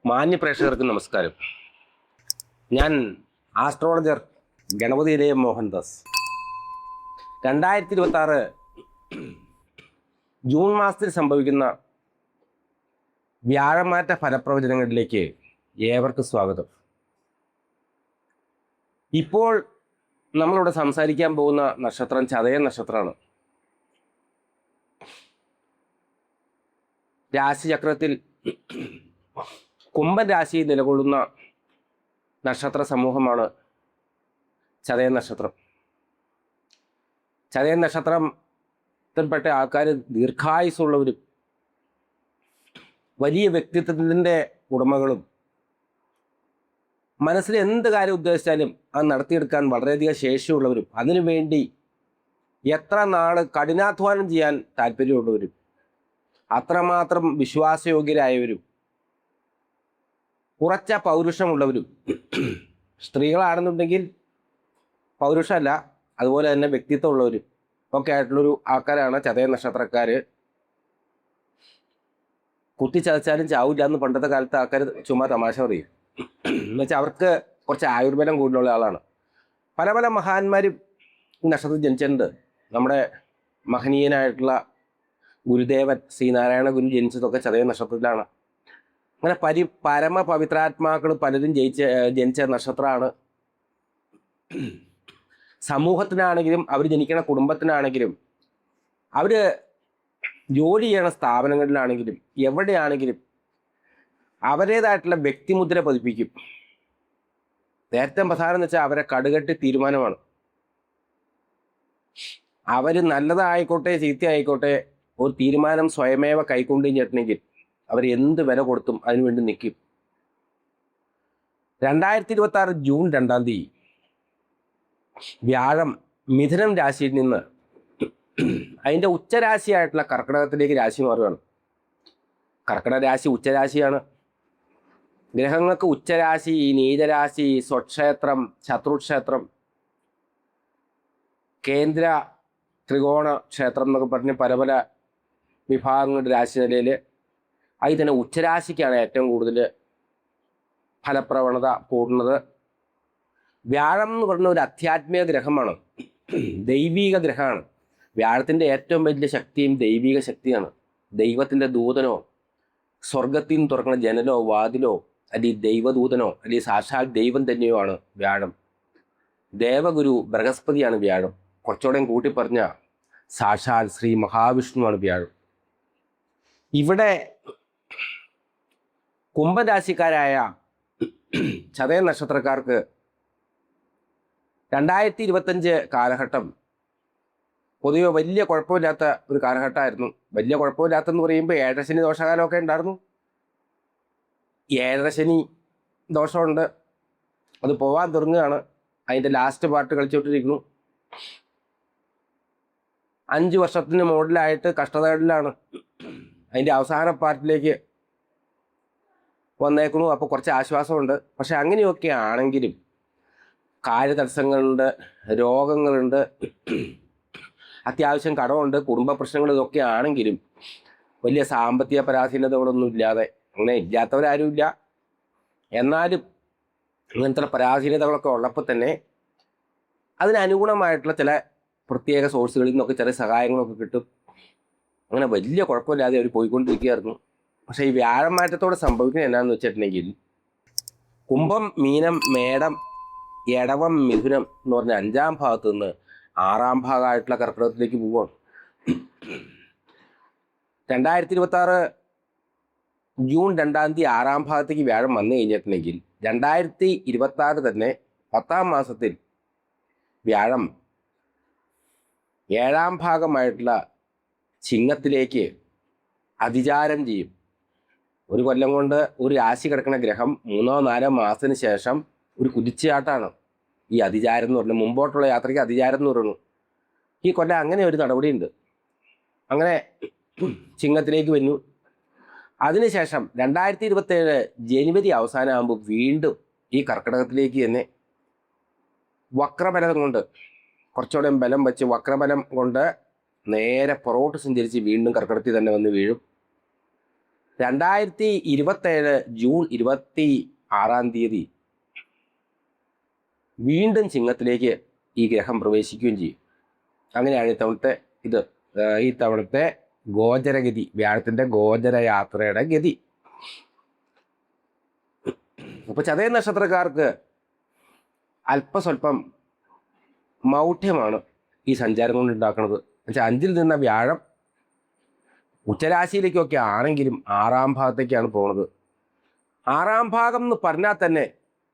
മാന്യ പ്രേക്ഷകർക്ക് നമസ്കാരം. ഞാൻ ആസ്ട്രോളജർ ഗണപതി നിലയം മോഹൻദാസ്. 2026 ജൂൺ മാസത്തിൽ സംഭവിക്കുന്ന വ്യാഴമാറ്റ ഫലപ്രവചനങ്ങളിലേക്ക് ഏവർക്കും സ്വാഗതം. ഇപ്പോൾ നമ്മളിവിടെ സംസാരിക്കാൻ പോകുന്ന നക്ഷത്രം ചതയ നക്ഷത്രമാണ്. രാശിചക്രത്തിൽ കുംഭൻ രാശിയിൽ നിലകൊള്ളുന്ന നക്ഷത്ര സമൂഹമാണ് ചതയ നക്ഷത്രം. ചതയ നക്ഷത്രത്തിൽപ്പെട്ട ആൾക്കാർ ദീർഘായുസുള്ളവരും വലിയ വ്യക്തിത്വത്തിൻ്റെ ഉടമകളും മനസ്സിൽ എന്ത് കാര്യം ഉദ്ദേശിച്ചാലും അത് നടത്തിയെടുക്കാൻ വളരെയധികം ശേഷിയുള്ളവരും അതിനുവേണ്ടി എത്ര നാൾ കഠിനാധ്വാനം ചെയ്യാൻ താല്പര്യമുള്ളവരും അത്രമാത്രം വിശ്വാസയോഗ്യരായവരും കുറച്ച പൗരുഷമുള്ളവരും സ്ത്രീകളാണെന്നുണ്ടെങ്കിൽ പൗരുഷമല്ല അതുപോലെ തന്നെ വ്യക്തിത്വമുള്ളവരും ഒക്കെ ആയിട്ടുള്ളൊരു ആൾക്കാരാണ് ചതയ നക്ഷത്രക്കാർ. കുത്തിച്ചതച്ചാലും ചാവില്ല എന്ന് പണ്ടത്തെ കാലത്ത് ആൾക്കാർ ചുമ്മാ തമാശ പറയും. എന്നുവെച്ചാൽ അവർക്ക് കുറച്ച് ആയുർബലം കൂടുതലുള്ള ആളാണ്. പല പല മഹാന്മാരും നക്ഷത്രത്തിൽ ജനിച്ചിട്ടുണ്ട്. നമ്മുടെ മഹനീയനായിട്ടുള്ള ഗുരുദേവൻ ശ്രീനാരായണ ഗുരു ജനിച്ചതൊക്കെ ചതയ നക്ഷത്രത്തിലാണ്. അങ്ങനെ പരമ പവിത്രാത്മാക്കൾ പലരും ജനിച്ച നക്ഷത്രമാണ്. സമൂഹത്തിനാണെങ്കിലും അവർ ജനിക്കുന്ന കുടുംബത്തിനാണെങ്കിലും അവർ ജോലി ചെയ്യണ സ്ഥാപനങ്ങളിലാണെങ്കിലും എവിടെയാണെങ്കിലും അവരുടേതായിട്ടുള്ള വ്യക്തിമുദ്ര പതിപ്പിക്കും. ഏറ്റവും പ്രധാനം എന്ന് വെച്ചാൽ അവരെ കടുകട്ടി തീരുമാനമാണ്. അവർ നല്ലതായിക്കോട്ടെ ചീത്തയായിക്കോട്ടെ ഒരു തീരുമാനം സ്വയമേവ കൈക്കൊണ്ടു കഴിഞ്ഞിട്ടുണ്ടെങ്കിൽ അവർ എന്ത് വില കൊടുത്തും അതിനുവേണ്ടി നിൽക്കും. 2026 ജൂൺ 2 വ്യാഴം മിഥുനം രാശിയിൽ നിന്ന് അതിൻ്റെ ഉച്ചരാശിയായിട്ടുള്ള കർക്കിടകത്തിലേക്ക് രാശി മാറുകയാണ്. കർക്കിടക രാശി ഉച്ചരാശിയാണ്. ഗ്രഹങ്ങൾക്ക് ഉച്ചരാശി, നീചരാശി, സ്വക്ഷേത്രം, ശത്രുക്ഷേത്രം, കേന്ദ്ര ത്രികോണ ക്ഷേത്രം എന്നൊക്കെ പറഞ്ഞ് പല പല വിഭാഗങ്ങളുടെ രാശി നിലയിൽ അതിൽ തന്നെ ഉച്ചരാശിക്കാണ് ഏറ്റവും കൂടുതൽ ഫലപ്രവണത കൂടുന്നത്. വ്യാഴം എന്ന് പറഞ്ഞ ഒരു ആധ്യാത്മിക ഗ്രഹമാണ്, ദൈവിക ഗ്രഹമാണ്. വ്യാഴത്തിൻ്റെ ഏറ്റവും വലിയ ശക്തിയും ദൈവിക ശക്തിയാണ്. ദൈവത്തിൻ്റെ ദൂതനോ സ്വർഗത്തിൽ നിന്ന് തുറക്കുന്ന ജനലോ വാതിലോ അല്ലെങ്കിൽ ദൈവദൂതനോ അല്ലെങ്കിൽ സാക്ഷാൽ ദൈവം തന്നെയോ ആണ് വ്യാഴം. ദേവഗുരു ബൃഹസ്പതിയാണ് വ്യാഴം. കുറച്ചുകൂടെയും കൂട്ടി പറഞ്ഞ സാക്ഷാൽ ശ്രീ മഹാവിഷ്ണുവാണ് വ്യാഴം. ഇവിടെ കുംഭരാശിക്കാരായ ചതയ നക്ഷത്രക്കാർക്ക് 2025 കാലഘട്ടം പൊതുവെ വലിയ കുഴപ്പമില്ലാത്ത ഒരു കാലഘട്ടമായിരുന്നു. വലിയ കുഴപ്പമില്ലാത്തെന്ന് പറയുമ്പോൾ ഏഴരശനി ദോഷകാലമൊക്കെ ഉണ്ടായിരുന്നു. ഏഴരശനി ദോഷമുണ്ട്, അത് പോവാൻ തുടങ്ങുകയാണ്. അതിൻ്റെ ലാസ്റ്റ് പാർട്ട് കളിച്ചുകൊണ്ടിരിക്കുന്നു. 5 വർഷത്തിന് മുകളിലായിട്ട് കഷ്ടതകളിലാണ്. അതിൻ്റെ അവസാന പാർട്ടിലേക്ക് വന്നേക്കുന്നു. അപ്പോൾ കുറച്ച് ആശ്വാസമുണ്ട്. പക്ഷെ അങ്ങനെയൊക്കെ ആണെങ്കിലും കാര്യതടസ്സങ്ങളുണ്ട്, രോഗങ്ങളുണ്ട്, അത്യാവശ്യം കടമുണ്ട്, കുടുംബ പ്രശ്നങ്ങൾ ഇതൊക്കെ ആണെങ്കിലും വലിയ സാമ്പത്തിക പരാധീനതകളൊന്നും ഇല്ലാതെ, അങ്ങനെ ഇല്ലാത്തവരാരുമില്ല. എന്നാലും ഇങ്ങനത്തെ പരാധീനതകളൊക്കെ ഉള്ളപ്പോൾ തന്നെ അതിനനുഗുണമായിട്ടുള്ള ചില പ്രത്യേക സോഴ്സുകളിൽ നിന്നൊക്കെ ചെറിയ സഹായങ്ങളൊക്കെ കിട്ടും. അങ്ങനെ വലിയ കുഴപ്പമില്ലാതെ അവർ പോയിക്കൊണ്ടിരിക്കുകയായിരുന്നു. പക്ഷേ ഈ വ്യാഴമാറ്റത്തോടെ സംഭവിക്കുന്നത് എന്നാന്ന് വെച്ചിട്ടുണ്ടെങ്കിൽ കുംഭം, മീനം, മേടം, എടവം, മിഥുനം എന്ന് പറഞ്ഞ 5ാം ഭാഗത്ത് നിന്ന് 6ാം ഭാഗമായിട്ടുള്ള കർക്കിടകത്തിലേക്ക് പോവുകയാണ്. 2026 ജൂൺ 2 6ാം ഭാഗത്തേക്ക് വ്യാഴം വന്നു കഴിഞ്ഞിട്ടുണ്ടെങ്കിൽ 2026 തന്നെ 10ാം മാസത്തിൽ വ്യാഴം 7ാം ഭാഗമായിട്ടുള്ള ചിങ്ങത്തിലേക്ക് അതിചാരം ചെയ്യും. ഒരു കൊല്ലം കൊണ്ട് ഒരു രാശി കിടക്കുന്ന ഗ്രഹം 3-4 മാസത്തിന് ശേഷം ഒരു കുതിച്ചുചാട്ടാണ് ഈ അതിചാരം എന്ന് പറഞ്ഞാൽ. മുമ്പോട്ടുള്ള യാത്രയ്ക്ക് അതിചാരം എന്ന് പറയുന്നു. ഈ കൊല്ലം അങ്ങനെ ഒരു നടപടിയുണ്ട്. അങ്ങനെ ചിങ്ങത്തിലേക്ക് വന്നു. അതിനുശേഷം 2027 ജനുവരി അവസാനമാകുമ്പോൾ വീണ്ടും ഈ കർക്കിടകത്തിലേക്ക് തന്നെ വക്രബലം കൊണ്ട് കുറച്ചുകൂടെ ബലം വെച്ച് വക്രബലം കൊണ്ട് നേരെ പുറകോട്ട് സഞ്ചരിച്ച് വീണ്ടും കർക്കിടകത്തിൽ തന്നെ വന്ന് വീഴും. 2027 ജൂൺ 26 വീണ്ടും ചിങ്ങത്തിലേക്ക് ഈ ഗ്രഹം പ്രവേശിക്കുകയും ചെയ്യും. അങ്ങനെയാണ് ഈ തവണത്തെ ഗോചരഗതി, വ്യാഴത്തിൻ്റെ ഗോചര യാത്രയുടെ ഗതി. അപ്പോൾ ചതയ നക്ഷത്രക്കാർക്ക് അല്പസ്വല്പം മൗഢ്യമാണ് ഈ സഞ്ചാരം കൊണ്ട് ഉണ്ടാക്കുന്നത്. എന്നുവെച്ചാൽ 5-ൽ നിന്ന വ്യാഴം ഉച്ചരാശിയിലേക്കൊക്കെ ആണെങ്കിലും 6-ാം ഭാഗത്തേക്കാണ് പോകുന്നത്. 6-ാം ഭാഗം എന്ന് പറഞ്ഞാൽ തന്നെ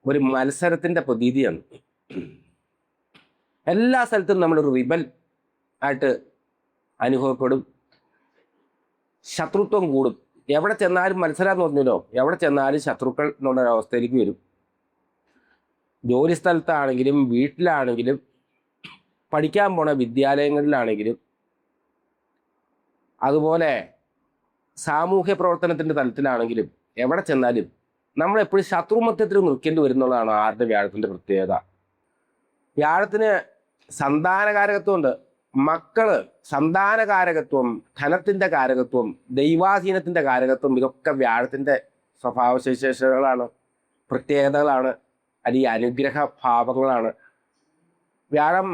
ഒരു മത്സരത്തിൻ്റെ പ്രതീതിയാണ്. എല്ലാ സ്ഥലത്തും നമ്മളൊരു റിബൽ ആയിട്ട് അനുഭവപ്പെടും. ശത്രുത്വം കൂടും. എവിടെ ചെന്നാലും മത്സരം എന്ന് പറഞ്ഞല്ലോ, എവിടെ ചെന്നാലും ശത്രുക്കൾ എന്നുള്ളൊരവസ്ഥയിലേക്ക് വരും. ജോലി സ്ഥലത്താണെങ്കിലും വീട്ടിലാണെങ്കിലും പഠിക്കാൻ പോണ വിദ്യാലയങ്ങളിലാണെങ്കിലും അതുപോലെ സാമൂഹ്യ പ്രവർത്തനത്തിൻ്റെ തലത്തിലാണെങ്കിലും എവിടെ ചെന്നാലും നമ്മളെപ്പോഴും ശത്രുമത്യത്തിൽ നിൽക്കേണ്ടി വരുന്നുള്ളതാണ് ആരുടെ വ്യാഴത്തിൻ്റെ പ്രത്യേകത. വ്യാഴത്തിന് സന്താനകാരകത്വമുണ്ട്. മക്കള്, സന്താനകാരകത്വം, ധനത്തിൻ്റെ കാരകത്വം, ദൈവാധീനത്തിൻ്റെ കാരകത്വം, ഇതൊക്കെ വ്യാഴത്തിൻ്റെ സ്വഭാവവിശേഷങ്ങളാണ്, പ്രത്യേകതകളാണ്, അല്ലെങ്കിൽ അനുഗ്രഹ ഭാവങ്ങളാണ്. വ്യാഴം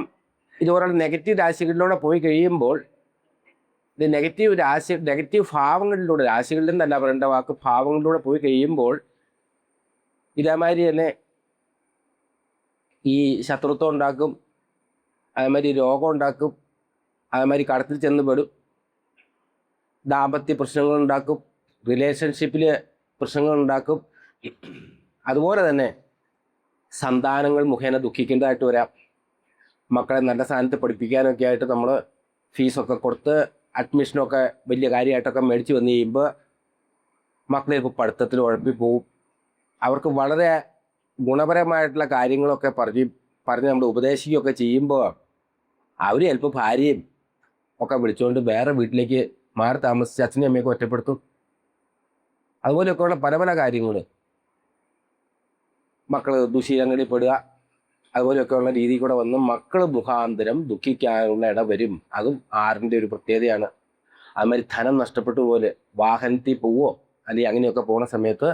ഇതുപോലുള്ള നെഗറ്റീവ് രാശികളിലൂടെ പോയി കഴിയുമ്പോൾ ഇത് നെഗറ്റീവ് ഭാവങ്ങളിലൂടെ, രാശികളിൽ നിന്നല്ല പറയേണ്ട വാക്ക്, ഭാവങ്ങളിലൂടെ പോയി കഴിയുമ്പോൾ ഇതേമാതിരി തന്നെ ഈ ശത്രുത്വം ഉണ്ടാക്കും, അതേമാതിരി രോഗം ഉണ്ടാക്കും, അതേമാതിരി കടത്തിൽ ചെന്ന് പെടും, ദാമ്പത്യ പ്രശ്നങ്ങളുണ്ടാക്കും, റിലേഷൻഷിപ്പിൽ പ്രശ്നങ്ങളുണ്ടാക്കും. അതുപോലെ തന്നെ സന്താനങ്ങൾ മുഖേന ദുഃഖിക്കേണ്ടതായിട്ട് വരാം. മക്കളെ നല്ല സ്ഥാനത്ത് പഠിപ്പിക്കാനൊക്കെ ആയിട്ട് നമ്മൾ ഫീസൊക്കെ കൊടുത്ത് അഡ്മിഷനൊക്കെ വലിയ കാര്യമായിട്ടൊക്കെ മേടിച്ച് വന്നു കഴിയുമ്പോൾ മക്കളെ ഇപ്പോൾ പഠിത്തത്തിൽ ഉഴപ്പിപ്പോവും. അവർക്ക് വളരെ ഗുണപരമായിട്ടുള്ള കാര്യങ്ങളൊക്കെ പറഞ്ഞ് നമ്മൾ ഉപദേശിക്കുകയൊക്കെ ചെയ്യുമ്പോൾ അവർ ചിലപ്പോൾ ഭാര്യയും ഒക്കെ വിളിച്ചുകൊണ്ട് വേറെ വീട്ടിലേക്ക് മാറി താമസിച്ച് അച്ഛനും അമ്മയൊക്കെ ഒറ്റപ്പെടുത്തും. അതുപോലെയൊക്കെയുള്ള പല പല കാര്യങ്ങൾ, മക്കൾ ദുശീലങ്ങളിൽ പെടുക, അതുപോലെയൊക്കെയുള്ള രീതിയിൽ കൂടെ വന്ന് മക്കൾ മുഖാന്തരം ദുഃഖിക്കാനുള്ള ഇട വരും. അതും 6-ന്റെ ഒരു പ്രത്യേകതയാണ്. അതുമാതിരി ധനം നഷ്ടപ്പെട്ടു പോലെ വാഹനത്തിൽ പോവോ അല്ലെങ്കിൽ അങ്ങനെയൊക്കെ പോകുന്ന സമയത്ത്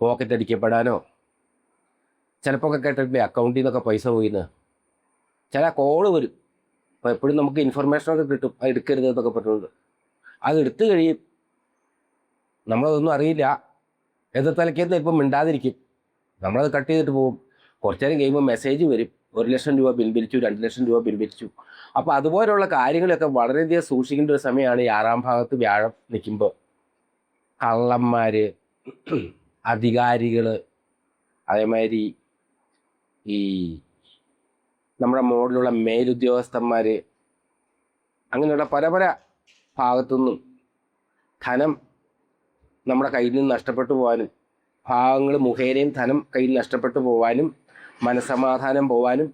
പോക്കറ്റ് അടിക്കപ്പെടാനോ, ചിലപ്പോൾ ഒക്കെ കേട്ടിട്ടില്ലേ അക്കൗണ്ടിൽ നിന്നൊക്കെ പൈസ പോയിന്ന്, ചില കോള് വരും. അപ്പോൾ എപ്പോഴും നമുക്ക് ഇൻഫർമേഷനൊക്കെ കിട്ടും, അത് എടുക്കരുത് എന്നൊക്കെ പറഞ്ഞുകൊണ്ട്. അത് എടുത്തു കഴിയും, നമ്മളതൊന്നും അറിയില്ല. എതിർത്തലയ്ക്കെന്ന് ഇപ്പം മിണ്ടാതിരിക്കും, നമ്മളത് കട്ട് ചെയ്തിട്ട് പോകും. കുറച്ചു നേരം കഴിയുമ്പോൾ മെസ്സേജ് വരും, 1 ലക്ഷം രൂപ പിൻവലിച്ചു, 2 ലക്ഷം രൂപ പിൻവലിച്ചു. അപ്പോൾ അതുപോലെയുള്ള കാര്യങ്ങളൊക്കെ വളരെയധികം സൂക്ഷിക്കേണ്ട ഒരു സമയമാണ് ഈ 6-ാം ഭാഗത്ത് വ്യാഴം നിൽക്കുമ്പോൾ. കള്ളന്മാർ, അധികാരികൾ, അതേമാതിരി ഈ നമ്മുടെ മുകളിലുള്ള മേലുദ്യോഗസ്ഥന്മാർ, അങ്ങനെയുള്ള പല പല ഭാഗത്തുനിന്നും ധനം നമ്മുടെ കയ്യിൽ നിന്ന് നഷ്ടപ്പെട്ടു പോകാനും, ഭാഗങ്ങൾ മുഖേനയും ധനം കയ്യിൽ നഷ്ടപ്പെട്ടു പോകാനും, മനസ്സമാധാനം പോകാനും,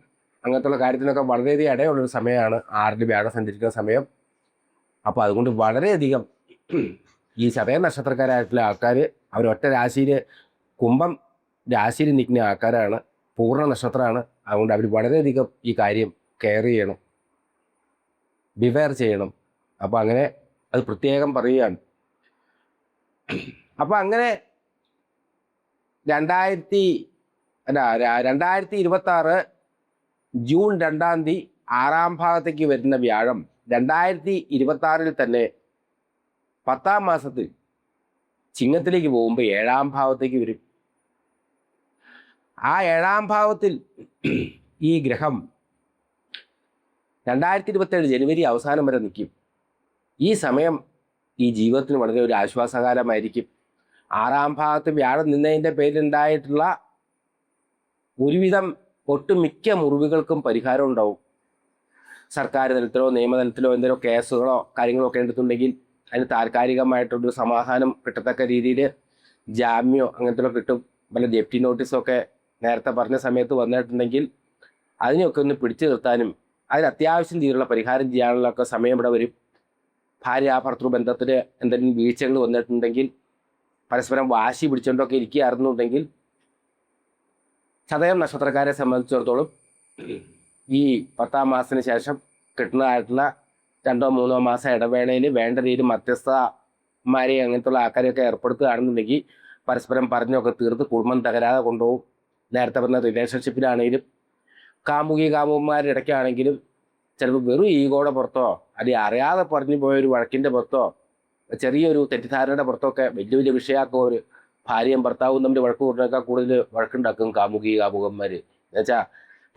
അങ്ങനത്തുള്ള കാര്യത്തിനൊക്കെ വളരെയധികം ഇടയുള്ളൊരു സമയമാണ് 6-ൽ വ്യാഴം സഞ്ചരിക്കുന്ന സമയം. അപ്പോൾ അതുകൊണ്ട് വളരെയധികം ഈ ചതയ നക്ഷത്രക്കാരായിട്ടുള്ള ആൾക്കാർ, അവരൊറ്റ രാശിയിൽ കുംഭം രാശിയിൽ നിൽക്കുന്ന ആൾക്കാരാണ്, പൂർണ്ണ നക്ഷത്രമാണ്. അതുകൊണ്ട് അവർ വളരെയധികം ഈ കാര്യം കെയർ ചെയ്യണം, ബിവെയർ ചെയ്യണം. അപ്പോൾ അങ്ങനെ അത് പ്രത്യേകം പറയുകയാണ്. അപ്പോൾ അങ്ങനെ 2026 ജൂൺ 2 6-ാം ഭാഗത്തേക്ക് വരുന്ന വ്യാഴം 2026 തന്നെ 10-ാം മാസത്തിൽ ചിങ്ങത്തിലേക്ക് പോകുമ്പോൾ 7-ാം ഭാവത്തേക്ക് വരും. ആ 7-ാം ഭാവത്തിൽ ഈ ഗ്രഹം 2027 ജനുവരി അവസാനം വരെ നിൽക്കും. ഈ സമയം ഈ ജീവിതത്തിന് വളരെ ഒരു ആശ്വാസകാലമായിരിക്കും. 6-ാം ഭാഗത്ത് വ്യാഴം നിന്നതിൻ്റെ പേരിലുണ്ടായിട്ടുള്ള ഒരുവിധം ഒട്ടുമിക്ക മുറിവുകൾക്കും പരിഹാരം ഉണ്ടാവും. സർക്കാർ തലത്തിലോ നിയമതലത്തിലോ എന്തെങ്കിലും കേസുകളോ കാര്യങ്ങളോ ഒക്കെ എടുത്തുണ്ടെങ്കിൽ അതിന് താൽക്കാലികമായിട്ടൊരു സമാധാനം കിട്ടത്തക്ക രീതിയിൽ ജാമ്യമോ അങ്ങനത്തെ കിട്ടും. പല ജപ്തി നോട്ടീസൊക്കെ നേരത്തെ പറഞ്ഞ സമയത്ത് വന്നിട്ടുണ്ടെങ്കിൽ അതിനെയൊക്കെ ഒന്ന് പിടിച്ചു നിർത്താനും അതിന് അത്യാവശ്യം രീതിയിലുള്ള പരിഹാരം ചെയ്യാനുള്ളൊക്കെ സമയം ഇവിടെ വരും. ഭാര്യ ഭർത്തൃ ബന്ധത്തിൽ എന്തെങ്കിലും വീഴ്ചകൾ വന്നിട്ടുണ്ടെങ്കിൽ, പരസ്പരം വാശി പിടിച്ചുകൊണ്ടൊക്കെ ഇരിക്കുകയായിരുന്നുണ്ടെങ്കിൽ, ചതയം നക്ഷത്രക്കാരെ സംബന്ധിച്ചിടത്തോളം ഈ 10-ാം മാസത്തിന് ശേഷം കിട്ടുന്നതായിട്ടുള്ള 2-3 മാസം ഇടവേളയിൽ വേണ്ട രീതിയിൽ മധ്യസ്ഥ മാരെയും അങ്ങനത്തുള്ള ആൾക്കാരെയൊക്കെ ഏർപ്പെടുത്തുകയാണെന്നുണ്ടെങ്കിൽ പരസ്പരം പറഞ്ഞൊക്കെ തീർത്ത് കുടുംബം തകരാതെ കൊണ്ടുപോകും. നേരത്തെ പറഞ്ഞ റിലേഷൻഷിപ്പിലാണെങ്കിലും കാമുകന്മാരുടെ ഇടയ്ക്കാണെങ്കിലും ചിലപ്പോൾ വെറും ഈഗോയുടെ പുറത്തോ അല്ലെങ്കിൽ അറിയാതെ പറഞ്ഞു പോയൊരു വഴക്കിൻ്റെ പുറത്തോ ചെറിയൊരു തെറ്റിദ്ധാരണയുടെ പുറത്തൊക്കെ വലിയ വലിയ വിഷയമാക്കും. ഒരു ഭാര്യയും ഭർത്താവും തമ്മിൽ വഴക്ക് കൂട്ടുന്നതിനേക്കാൾ കൂടുതൽ വഴക്കുണ്ടാക്കും കാമുകന്മാർ. എന്നുവെച്ചാൽ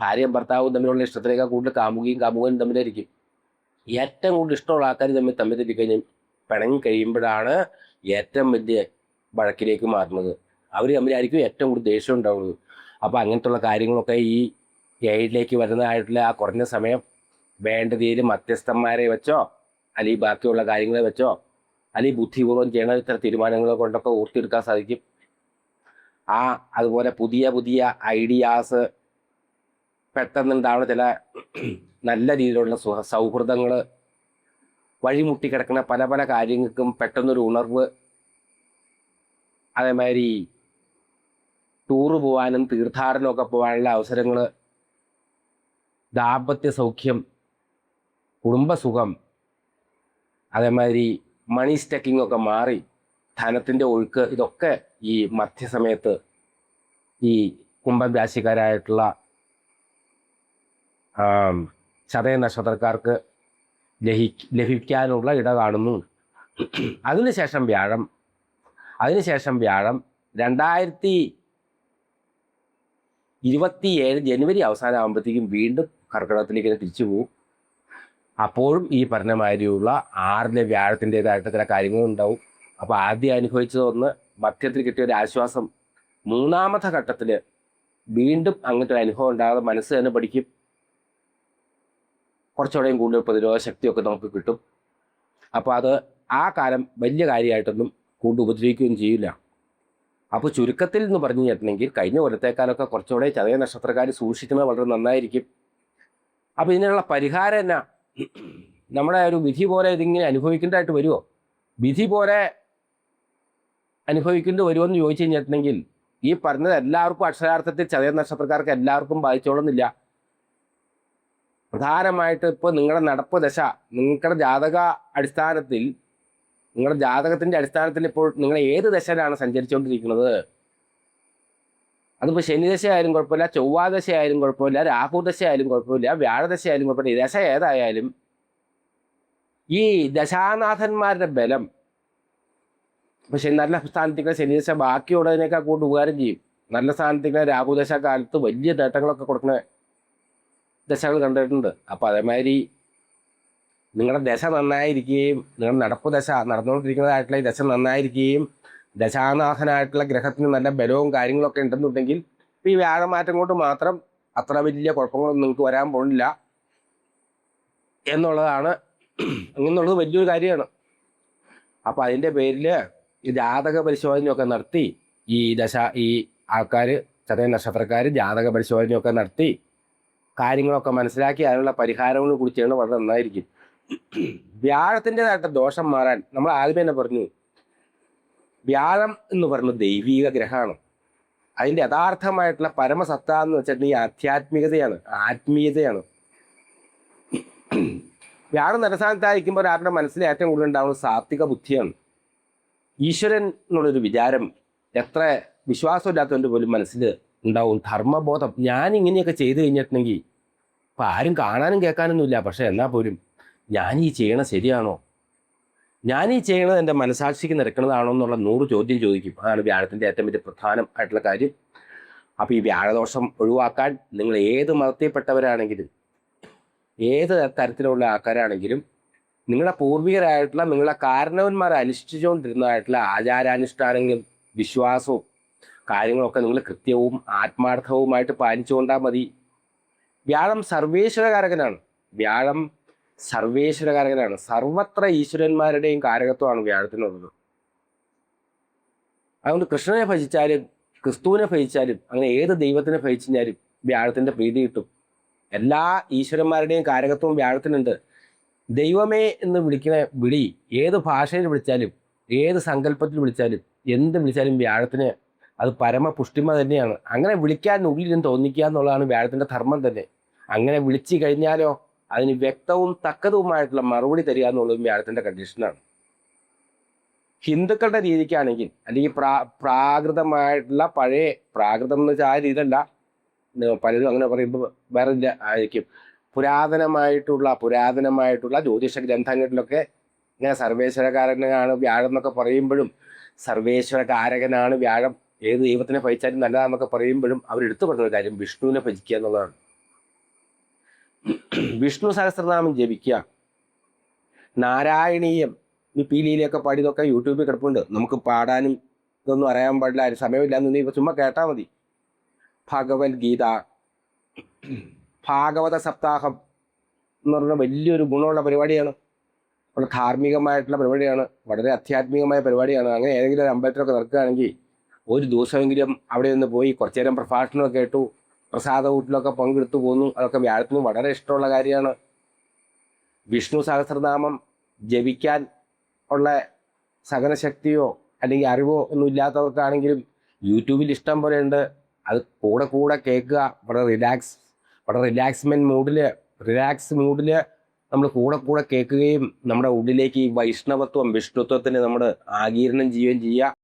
ഭാര്യയും ഭർത്താവും തമ്മിലുള്ള ഇഷ്ടത്തിനേക്കാൾ കൂടുതൽ കാമുകനും തമ്മിലായിരിക്കും. ഏറ്റവും കൂടുതൽ ഇഷ്ടമുള്ള ആൾക്കാർ തമ്മിൽ തെറ്റിക്കഴിഞ്ഞാൽ പിണങ്ങി കഴിയുമ്പോഴാണ് ഏറ്റവും വലിയ വഴക്കിലേക്ക് മാറുന്നത്. അവർ തമ്മിലായിരിക്കും ഏറ്റവും കൂടുതൽ ദേഷ്യം ഉണ്ടാവുന്നത്. അപ്പോൾ അങ്ങനത്തുള്ള കാര്യങ്ങളൊക്കെ ഈ ഏഴിലേക്ക് വരുന്നതായിട്ടുള്ള ആ കുറഞ്ഞ സമയം വേണ്ട രീതിയിൽ മധ്യസ്ഥന്മാരെ വെച്ചോ അല്ലെങ്കിൽ ബാക്കിയുള്ള കാര്യങ്ങളെ വെച്ചോ അല്ലെങ്കിൽ ബുദ്ധിപൂർവ്വം ചെയ്യണ ഇത്തരം തീരുമാനങ്ങൾ കൊണ്ടൊക്കെ ഊർത്തിയെടുക്കാൻ സാധിക്കും. അതുപോലെ പുതിയ പുതിയ ഐഡിയാസ്, പെട്ടെന്നുണ്ടാവുന്ന ചില നല്ല രീതിയിലുള്ള സൗഹൃദങ്ങൾ, വഴിമുട്ടിക്കിടക്കുന്ന പല പല കാര്യങ്ങൾക്കും പെട്ടെന്നൊരു ഉണർവ്, അതേമാതിരി ടൂറ് പോകാനും തീർത്ഥാടനമൊക്കെ പോകാനുള്ള അവസരങ്ങൾ, ദാമ്പത്യ സൗഖ്യം, കുടുംബസുഖം, അതേമാതിരി മണി സ്റ്റക്കിംഗ് ഒക്കെ മാറി ധനത്തിൻ്റെ ഒഴുക്ക്, ഇതൊക്കെ ഈ മധ്യസമയത്ത് ഈ കുംഭം രാശിക്കാരായിട്ടുള്ള ചതയ നക്ഷത്രക്കാർക്ക് ലഭിക്കാനുള്ള ഇട കാണുന്നു. അതിനുശേഷം വ്യാഴം 2027 ജനുവരി അവസാനം ആകുമ്പോഴത്തേക്കും വീണ്ടും കർക്കിടകത്തിലേക്ക് തിരിച്ചു പോകും. അപ്പോഴും ഈ പറഞ്ഞ മാതിരിയുള്ള 6ലെ വ്യാഴത്തിൻ്റെതായിട്ട് ചില കാര്യങ്ങളുണ്ടാവും. അപ്പോൾ ആദ്യം അനുഭവിച്ചതൊന്ന് മധ്യത്തിൽ കിട്ടിയ ഒരു ആശ്വാസം 3ാമത്തെ ഘട്ടത്തിൽ വീണ്ടും അങ്ങനത്തെ ഒരു അനുഭവം ഉണ്ടാകാതെ മനസ്സ് തന്നെ പഠിക്കും. കുറച്ചുകൂടെയും കൂടുതൽ പ്രതിരോധ ശക്തിയൊക്കെ നമുക്ക് കിട്ടും. അപ്പോൾ അത് ആ കാലം വലിയ കാര്യമായിട്ടൊന്നും കൂടുതൽ ഉപദ്രവിക്കുകയും ചെയ്യില്ല. അപ്പോൾ ചുരുക്കത്തിൽ എന്ന് പറഞ്ഞു കഴിഞ്ഞിട്ടുണ്ടെങ്കിൽ കഴിഞ്ഞ കൊല്ലത്തേക്കാളൊക്കെ കുറച്ചുകൂടെ ചതയ നക്ഷത്രക്കാർ സൂക്ഷിക്കുന്നത് വളരെ നന്നായിരിക്കും. അപ്പോൾ ഇതിനുള്ള പരിഹാരം എന്നാ? നമ്മുടെ ഒരു വിധി പോലെ ഇതിങ്ങനെ അനുഭവിക്കേണ്ടതായിട്ട് വരുമോ? വിധി പോലെ അനുഭവിക്കേണ്ടി വരുമോ എന്ന് ചോദിച്ചു കഴിഞ്ഞിട്ടുണ്ടെങ്കിൽ ഈ പറഞ്ഞത് എല്ലാവർക്കും അക്ഷരാർത്ഥത്തിൽ ചതയ നക്ഷത്രക്കാർക്ക് എല്ലാവർക്കും ബാധിച്ചോളുന്നില്ല. പ്രധാനമായിട്ട് ഇപ്പോൾ നിങ്ങളുടെ നടപ്പ് ദശ, നിങ്ങളുടെ ജാതകത്തിൻ്റെ അടിസ്ഥാനത്തിൽ ഇപ്പോൾ നിങ്ങൾ ഏത് ദശയിലാണ് സഞ്ചരിച്ചുകൊണ്ടിരിക്കുന്നത്? അതിപ്പോൾ ശനിദശയായാലും കുഴപ്പമില്ല, ചൊവ്വാദശയായാലും കുഴപ്പമില്ല, രാഹുദശയായാലും കുഴപ്പമില്ല, വ്യാഴദശയായാലും കുഴപ്പമില്ല. ദശ ഏതായാലും ഈ ദശാനാഥന്മാരുടെ ബലം ഇപ്പോൾ നല്ല സ്ഥാനത്തേക്ക് ശനിദശ ബാക്കിയുള്ളതിനേക്കാൾ കൂടുതൽ ഉപകാരം ചെയ്യും. നല്ല സ്ഥാനത്തേക്ക് രാഹുദശ കാലത്ത് വലിയ നേട്ടങ്ങളൊക്കെ കൊടുക്കുന്ന ദശകൾ കണ്ടിട്ടുണ്ട്. അപ്പോൾ അതേമാതിരി നിങ്ങളുടെ ദശ നന്നായിരിക്കുകയും നിങ്ങളുടെ നടപ്പ് ദശ നടന്നുകൊണ്ടിരിക്കുന്നതായിട്ടുള്ള ഈ ദശ നന്നായിരിക്കുകയും ദശാനാഥനായിട്ടുള്ള ഗ്രഹത്തിന് നല്ല ബലവും കാര്യങ്ങളൊക്കെ ഉണ്ടെന്നുണ്ടെങ്കിൽ ഈ വ്യാഴമാറ്റം കൊണ്ട് മാത്രം അത്ര വലിയ കുഴപ്പങ്ങളൊന്നും നിങ്ങൾക്ക് വരാൻ പോകുന്നില്ല എന്നുള്ളത് വലിയൊരു കാര്യമാണ്. അപ്പോൾ അതിൻ്റെ പേരിൽ ഈ ജാതക പരിശോധനയൊക്കെ നടത്തി ഈ ആൾക്കാർ ചതയ നക്ഷത്രക്കാർ ജാതക പരിശോധനയൊക്കെ നടത്തി കാര്യങ്ങളൊക്കെ മനസ്സിലാക്കി അതിനുള്ള പരിഹാരങ്ങൾ കൂടി ചെയ്യണം, വളരെ നന്നായിരിക്കും. വ്യാഴത്തിൻ്റെതായിട്ട് ദോഷം മാറാൻ നമ്മൾ ആദ്യമേ തന്നെ പറഞ്ഞു, വ്യാഴം എന്ന് പറയുന്നത് ദൈവീക ഗ്രഹമാണ്. അതിൻ്റെ യഥാർത്ഥമായിട്ടുള്ള പരമസത്ത എന്ന് വെച്ചിട്ടുണ്ടെങ്കിൽ ആത്മീയതയാണ്. വ്യാഴം നരസ്ഥാനത്തായിരിക്കുമ്പോൾ ഒരാളുടെ മനസ്സിൽ ഏറ്റവും കൂടുതൽ ഉണ്ടാകുന്നത് സാത്വിക ബുദ്ധിയാണ്. ഈശ്വരൻ എന്നുള്ളൊരു വിചാരം എത്ര വിശ്വാസമില്ലാത്തവൻ്റെ പോലും മനസ്സിൽ ഉണ്ടാവും. ധർമ്മബോധം, ഞാൻ ഇങ്ങനെയൊക്കെ ചെയ്തു കഴിഞ്ഞിട്ടുണ്ടെങ്കിൽ ഇപ്പം ആരും കാണാനും കേൾക്കാനൊന്നുമില്ല, പക്ഷെ എന്നാൽ പോലും ഞാൻ ഈ ചെയ്യണത് ശരിയാണോ, ഞാൻ ഈ ചെയ്യണത് എൻ്റെ മനസാക്ഷിക്ക് നിരക്കുന്നതാണോ എന്നുള്ള 100 ചോദ്യം ചോദിക്കും. അതാണ് വ്യാഴത്തിൻ്റെ ഏറ്റവും വലിയ പ്രധാനമായിട്ടുള്ള കാര്യം. അപ്പോൾ ഈ വ്യാഴദോഷം ഒഴിവാക്കാൻ നിങ്ങൾ ഏത് മതത്തിൽപ്പെട്ടവരാണെങ്കിലും ഏത് തരത്തിലുള്ള ആൾക്കാരാണെങ്കിലും നിങ്ങളുടെ പൂർവികരായിട്ടുള്ള നിങ്ങളുടെ കാരണവന്മാർ അനുഷ്ഠിച്ചുകൊണ്ടിരുന്നതായിട്ടുള്ള ആചാരാനുഷ്ഠാനങ്ങളും വിശ്വാസവും കാര്യങ്ങളൊക്കെ നിങ്ങൾ കൃത്യവും ആത്മാർത്ഥവുമായിട്ട് പാലിച്ചുകൊണ്ടാൽ മതി. വ്യാഴം സർവേശ്വരകാരകനാണ്. സർവത്ര ഈശ്വരന്മാരുടെയും കാരകത്വമാണ് വ്യാഴത്തിനുള്ളത്. അതുകൊണ്ട് കൃഷ്ണനെ ഭജിച്ചാലും ക്രിസ്തുവിനെ ഭജിച്ചാലും അങ്ങനെ ഏത് ദൈവത്തിനെ ഭജിച്ചു കഴിഞ്ഞാലും വ്യാഴത്തിൻ്റെ പ്രീതി കിട്ടും. എല്ലാ ഈശ്വരന്മാരുടെയും കാരകത്വം വ്യാഴത്തിനുണ്ട്. ദൈവമേ എന്ന് വിളിക്കുന്ന വിളി ഏത് ഭാഷയിൽ വിളിച്ചാലും ഏത് സങ്കല്പത്തിൽ വിളിച്ചാലും എന്ത് വിളിച്ചാലും വ്യാഴത്തിന് അത് പരമപുഷ്ടിമ തന്നെയാണ്. അങ്ങനെ വിളിക്കാൻ ഉള്ളിലും തോന്നിക്കുക എന്നുള്ളതാണ് വ്യാഴത്തിൻ്റെ ധർമ്മം തന്നെ. അങ്ങനെ വിളിച്ചു കഴിഞ്ഞാലോ അതിന് വ്യക്തവും തക്കതുമായിട്ടുള്ള മറുപടി തരിക എന്നുള്ളതും വ്യാഴത്തിൻ്റെ കണ്ടീഷനാണ്. ഹിന്ദുക്കളുടെ രീതിക്കാണെങ്കിൽ അല്ലെങ്കിൽ പ്രാകൃതമായിട്ടുള്ള പഴയ പ്രാകൃതം എന്ന് വെച്ചാൽ ആ രീതിയല്ല, പലരും അങ്ങനെ പറയുമ്പോൾ വേറെ ആയിരിക്കും. പുരാതനമായിട്ടുള്ള ജ്യോതിഷ ഗ്രന്ഥങ്ങളിലൊക്കെ ഇങ്ങനെ സർവേശ്വരകാരനാണ് വ്യാഴം എന്നൊക്കെ പറയുമ്പോഴും, സർവേശ്വരകാരകനാണ് വ്യാഴം, ഏത് ദൈവത്തിനെ ഭജിച്ചാലും നല്ലതാണെന്നൊക്കെ പറയുമ്പോഴും അവരെടുത്തു പറഞ്ഞ കാര്യം വിഷ്ണുവിനെ ഭജിക്കുക എന്നുള്ളതാണ്. വിഷ്ണു സഹസ്രനാമം ജപിക്കുക, നാരായണീയം ഈ പീലിയിലൊക്കെ പാടിയതൊക്കെ യൂട്യൂബിൽ കിടപ്പുണ്ട്. നമുക്ക് പാടാനും ഇതൊന്നും അറിയാൻ പാടില്ല, അതിന് സമയമില്ലാന്ന് ഇപ്പം ചുമ്മാ കേട്ടാൽ മതി. ഭഗവത്ഗീത, ഭാഗവത സപ്താഹം എന്ന് പറഞ്ഞാൽ വലിയൊരു ഗുണമുള്ള പരിപാടിയാണ്, വളരെ ധാർമ്മികമായിട്ടുള്ള പരിപാടിയാണ്, വളരെ ആധ്യാത്മികമായ പരിപാടിയാണ്. അങ്ങനെ ഏതെങ്കിലും ഒരു അമ്പലത്തിലൊക്കെ നടക്കുകയാണെങ്കിൽ ഒരു ദിവസമെങ്കിലും അവിടെ നിന്ന് പോയി കുറച്ചു നേരം പ്രഭാഷണമൊക്കെ കേട്ടു, പ്രസാദ ഊട്ടിലൊക്കെ പങ്കെടുത്തു പോന്നു. അതൊക്കെ വ്യാഴത്തിന് വളരെ ഇഷ്ടമുള്ള കാര്യമാണ്. വിഷ്ണു സഹസ്രനാമം ജപിക്കാൻ ഉള്ള സഹനശക്തിയോ അല്ലെങ്കിൽ അറിവോ ഒന്നും ഇല്ലാത്തവർക്കാണെങ്കിലും യൂട്യൂബിൽ ഇഷ്ടം പോലെ ഉണ്ട്. അത് കൂടെ കേൾക്കുക. വളരെ റിലാക്സ് മൂഡിൽ നമ്മൾ കൂടെ കേൾക്കുകയും നമ്മുടെ ഉള്ളിലേക്ക് ഈ വൈഷ്ണവത്വം വിഷ്ണുത്വത്തിന് നമ്മൾ ആഗീരണം ചെയ്യുകയും ചെയ്യുക.